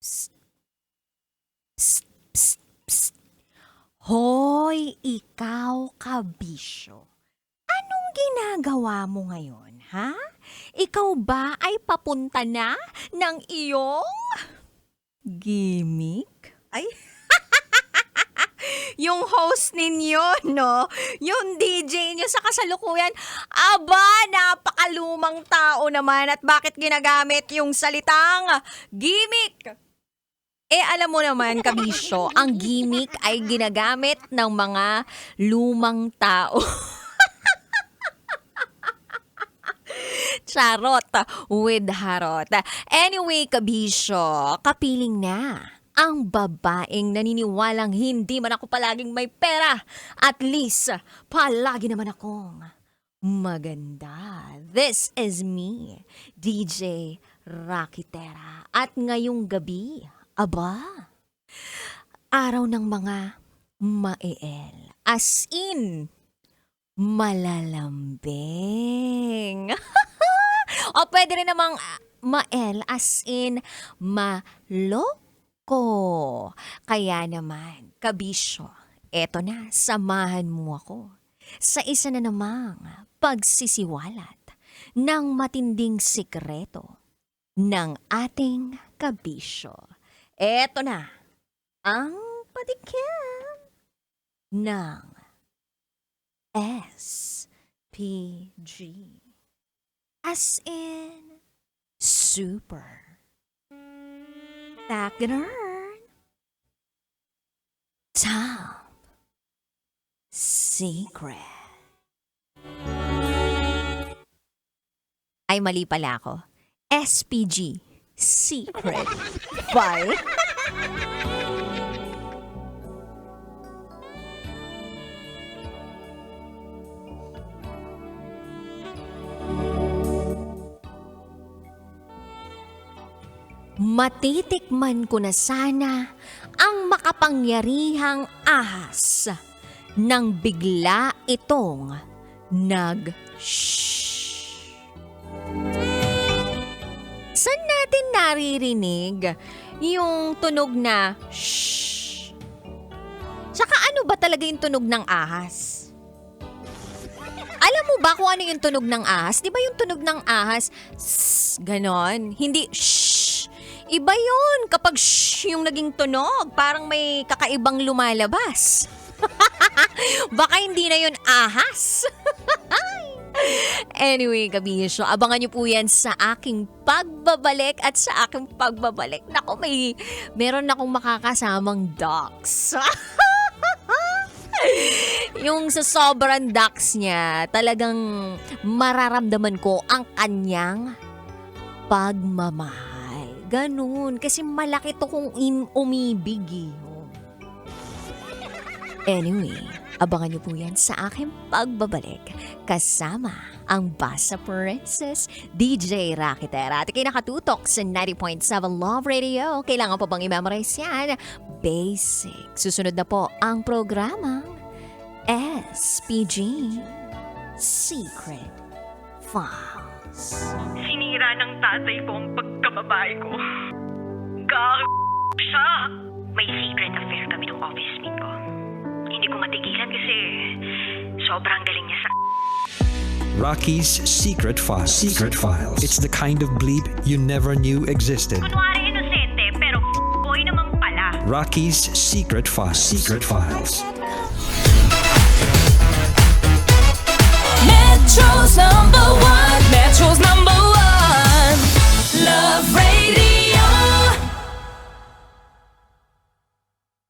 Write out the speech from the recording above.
Psst, psst, psst, psst. Hoy, ikaw kabisyo. Anong ginagawa mo ngayon, ha? Ikaw ba ay papunta na ng iyong gimmick? Ay, yung host ninyo, no? Yung DJ nyo sa kasalukuyan, aba, napakalumang tao naman at bakit ginagamit yung salitang gimmick? Alam mo naman, kabisyo, ang gimmick ay ginagamit ng mga lumang tao. Charot with harot. Anyway, kabisyo, kapiling na ang babaeng naniniwalang hindi man ako palaging may pera. At least, palagi naman akong maganda. This is me, DJ Rakitera. At ngayong gabi, aba, araw ng mga maeel. As in, malalambing. O pwede rin namang mael as in maloko. Kaya naman, kabisyo, eto na, samahan mo ako sa isa na namang pagsisiwalat ng matinding sikreto ng ating kabisyo. Eto na, ang patikim ng SPG. As in, super. Tagner. Top. Secret. Ay, mali pala ako. SPG. Secret. Bye. Matitikman ko na sana ang makapangyarihang ahas nang bigla itong nag-shhh. Saan natin naririnig yung tunog na shhh? Tsaka ano ba talaga yung tunog ng ahas? Alam mo ba kung ano yung tunog ng ahas? Di ba yung tunog ng ahas, sss, ganon? Hindi shhh. Iba yun kapag shhh yung naging tunog. Parang may kakaibang lumalabas. Baka hindi na yun ahas. Anyway, kabisyo, abangan niyo po yan sa aking pagbabalik at sa aking pagbabalik. Naku, meron akong makakasamang ducks. Yung sa sobrang ducks niya, talagang mararamdaman ko ang kanyang pagmamahal. Ganun, kasi malaki to kung umibig eh. Anyway, abangan niyo po yan sa aking pagbabalik kasama ang Basa Princess, DJ Rakitera. At ikay nakatutok sa 90.7 Love Radio. Kailangan pa bang i-memorize yan? Basic. Susunod na po ang programang SPG Secret Files. Sinira ng tatay ko ang pagkababae ko. Siya! May secret affair kami ng office mate ko. Hindi ko matigilan kasi sobrang galing niya sa... Rocky's Secret Files. Secret Files. It's the kind of bleep you never knew existed. Kunwari inosente pero boy naman pala. Rocky's Secret Files. Secret Files.